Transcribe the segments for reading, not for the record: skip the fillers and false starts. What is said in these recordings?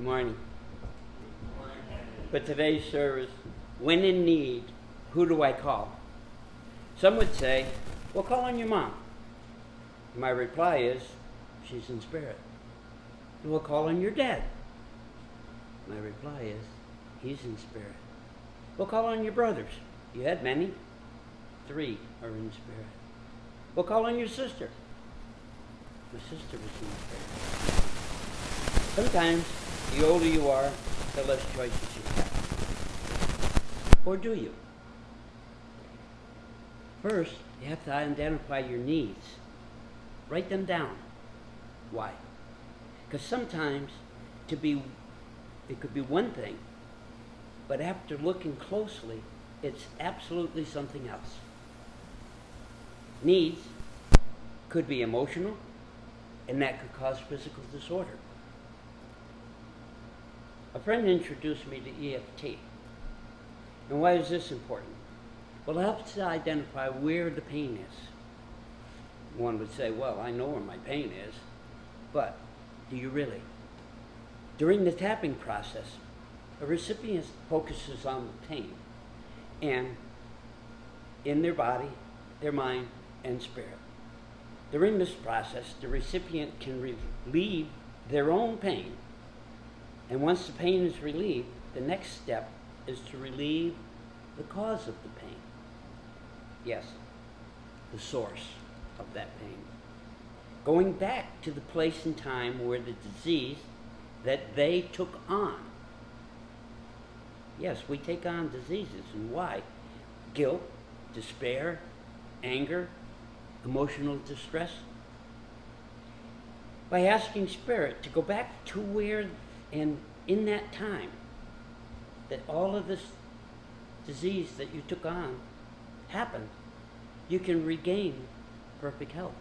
Good morning. For today's service, when in need, who do I call? Some would say, well, call on your mom. My reply is, she's in spirit. Well, call on your dad. My reply is, he's in spirit. Well, call on your brothers. You had many. 3 are in spirit. Well, call on your sister. My sister was in spirit. Sometimes, the older you are, the less choices you have. Or do you? First, you have to identify your needs. Write them down. Why? Because sometimes it could be one thing, but after looking closely, it's absolutely something else. Needs could be emotional, and that could cause physical disorder. A friend introduced me to EFT. And why is this important? Well, it helps to identify where the pain is. One would say, well, I know where my pain is, but do you really? During the tapping process, a recipient focuses on the pain and in their body, their mind, and spirit. During this process, the recipient can relieve their own pain. And once the pain is relieved, the next step is to relieve the cause of the pain. Yes, the source of that pain. Going back to the place and time where the disease that they took on. Yes, we take on diseases, and why? Guilt, despair, anger, emotional distress. By asking Spirit to go back to where and in that time that all of this disease that you took on happened, you can regain perfect health.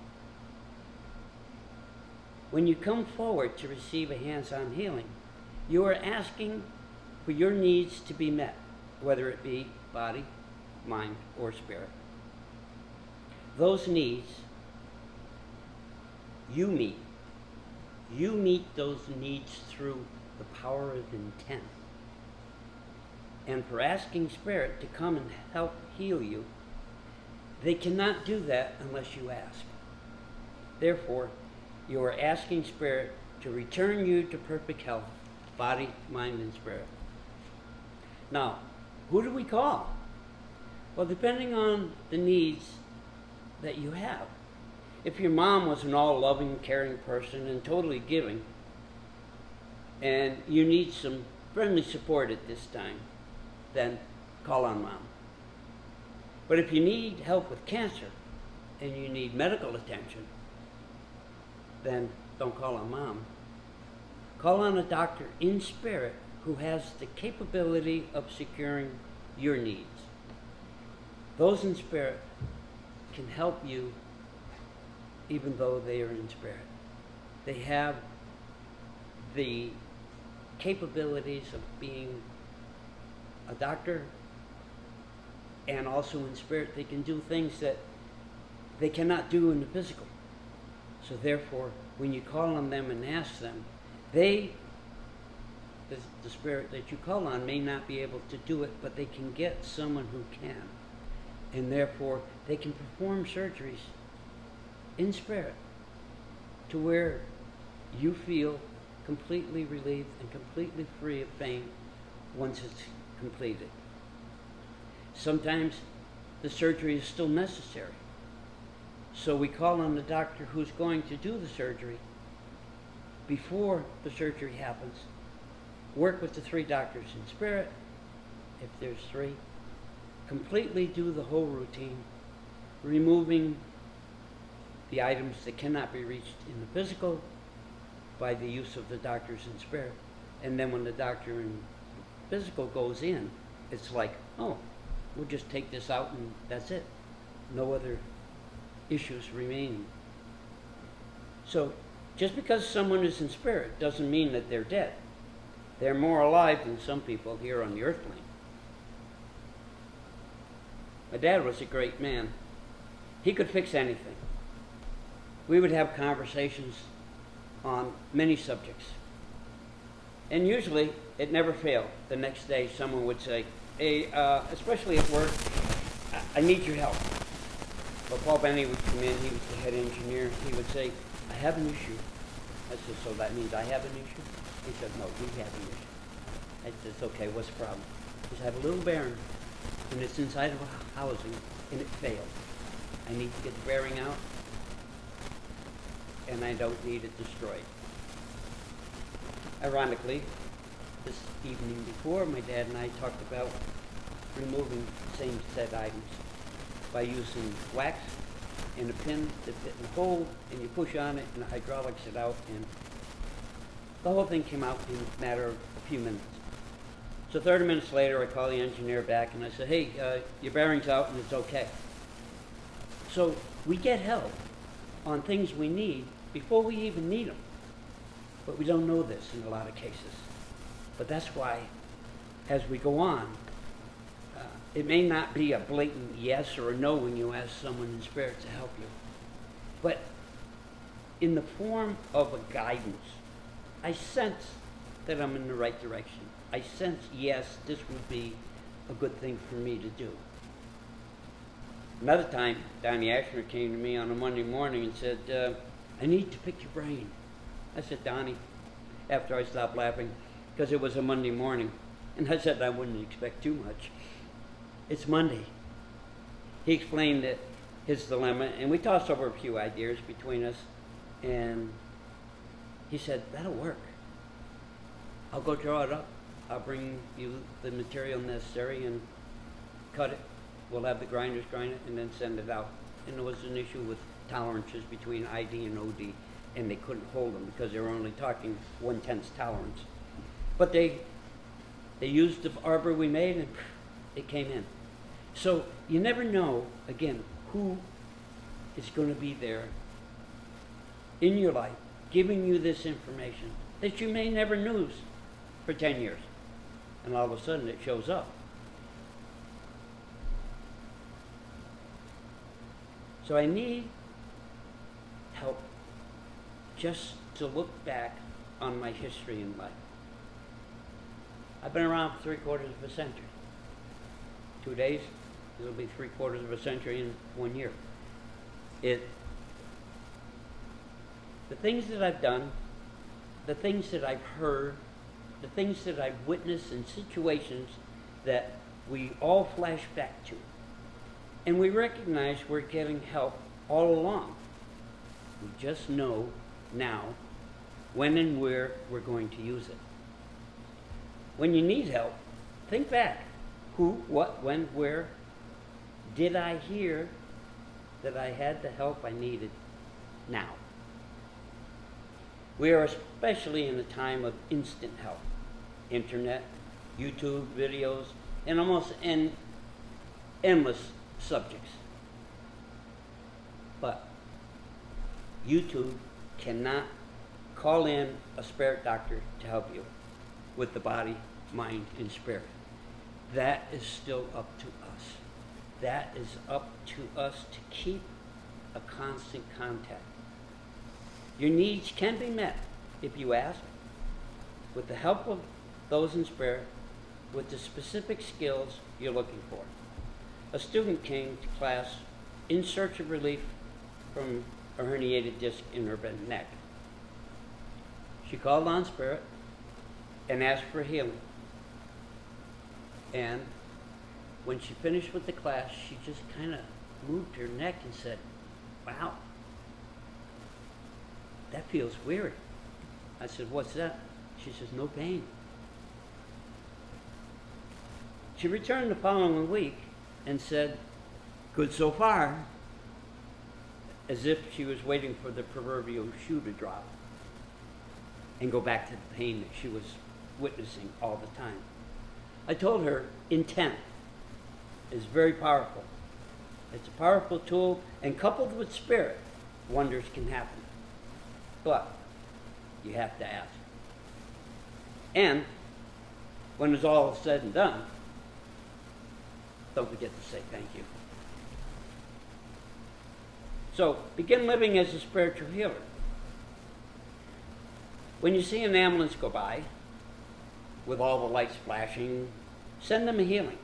When you come forward to receive a hands-on healing, you are asking for your needs to be met, whether it be body, mind, or spirit. Those needs you meet. You meet those needs through the power of intent. And for asking Spirit to come and help heal you, they cannot do that unless you ask. Therefore, you are asking Spirit to return you to perfect health, body, mind, and spirit. Now, who do we call? Well, depending on the needs that you have. If your mom was an all-loving, caring person and totally giving, and you need some friendly support at this time, then call on mom. But if you need help with cancer and you need medical attention, then don't call on mom. Call on a doctor in spirit who has the capability of securing your needs. Those in spirit can help you even though they are in spirit. They have the capabilities of being a doctor, and also in spirit they can do things that they cannot do in the physical. So therefore, when you call on them and ask them, the spirit that you call on may not be able to do it, but they can get someone who can. And therefore, they can perform surgeries in spirit to where you feel completely relieved and completely free of pain once it's completed. Sometimes the surgery is still necessary. So we call on the doctor who's going to do the surgery before the surgery happens. Work with the 3 doctors in spirit, if there's 3. Completely do the whole routine, removing the items that cannot be reached in the physical by the use of the doctors in spirit. And then when the doctor in physical goes in, it's like, oh, we'll just take this out and that's it. No other issues remain. So just because someone is in spirit doesn't mean that they're dead. They're more alive than some people here on the earth plane. My dad was a great man. He could fix anything. We would have conversations on many subjects. And usually, it never failed. The next day, someone would say, hey, especially at work, I need your help. Well, Paul Benny would come in, he was the head engineer, he would say, I have an issue. I said, so that means I have an issue? He said, no, we have an issue. I said, okay, what's the problem? He said, I have a little bearing, and it's inside of a housing, and it failed. I need to get the bearing out, and I don't need it destroyed. Ironically, this evening before, my dad and I talked about removing the same set items by using wax and a pin that fit in the hole, and you push on it, and the hydraulics it out, and the whole thing came out in a matter of a few minutes. So 30 minutes later, I call the engineer back, and I said, hey, your bearing's out, and it's okay. So we get help on things we need before we even need them. But we don't know this in a lot of cases. But that's why, as we go on, it may not be a blatant yes or a no when you ask someone in spirit to help you. But in the form of a guidance, I sense that I'm in the right direction. I sense, yes, this would be a good thing for me to do. Another time, Donnie Ashner came to me on a Monday morning and said, I need to pick your brain. I said, Donnie, after I stopped laughing, because it was a Monday morning, and I said I wouldn't expect too much. It's Monday. He explained that his dilemma, and we tossed over a few ideas between us, and he said, that'll work. I'll go draw it up. I'll bring you the material necessary and cut it. We'll have the grinders grind it and then send it out. And there was an issue with tolerances between ID and OD, and they couldn't hold them because they were only talking 1/10 tolerance. But they used the arbor we made, and it came in. So you never know, again, who is going to be there in your life giving you this information that you may never use for 10 years. And all of a sudden it shows up. So I need help just to look back on my history in life. I've been around for 3/4 of a century. 2 days, it'll be 3/4 of a century in 1 year. The things that I've done, the things that I've heard, the things that I've witnessed in situations that we all flash back to. And we recognize we're getting help all along. We just know now when and where we're going to use it. When you need help, think back. Who, what, when, where did I hear that I had the help I needed now? We are especially in a time of instant help. Internet, YouTube videos, and almost endless subjects. But YouTube cannot call in a spirit doctor to help you with the body, mind, and spirit. That is still up to us. That is up to us to keep a constant contact. Your needs can be met if you ask, with the help of those in spirit, with the specific skills you're looking for. A student came to class in search of relief from a herniated disc in her neck. She called on spirit and asked for healing. And when she finished with the class, she just kind of moved her neck and said, wow, that feels weird. I said, what's that? She says, no pain. She returned the following week and said, good so far, as if she was waiting for the proverbial shoe to drop and go back to the pain that she was witnessing all the time. I told her intent is very powerful. It's a powerful tool, and coupled with spirit, wonders can happen. But you have to ask. And when it's all said and done, don't forget to say thank you. So begin living as a spiritual healer. When you see an ambulance go by, with all the lights flashing, send them a healing.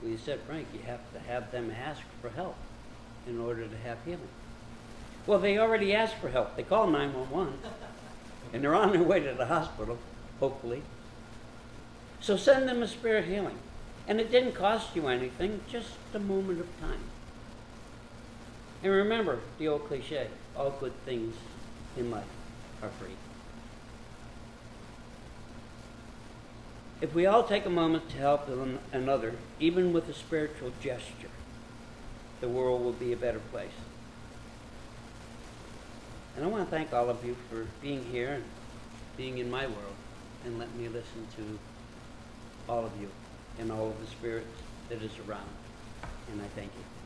Well, you said, Frank, you have to have them ask for help in order to have healing. Well, they already asked for help. They called 911, and they're on their way to the hospital, hopefully. So send them a spirit healing. And it didn't cost you anything, just a moment of time. And remember the old cliche, all good things in life are free. If we all take a moment to help another, even with a spiritual gesture, the world will be a better place. And I want to thank all of you for being here and being in my world and letting me listen to all of you and all of the spirits that is around. And I thank you.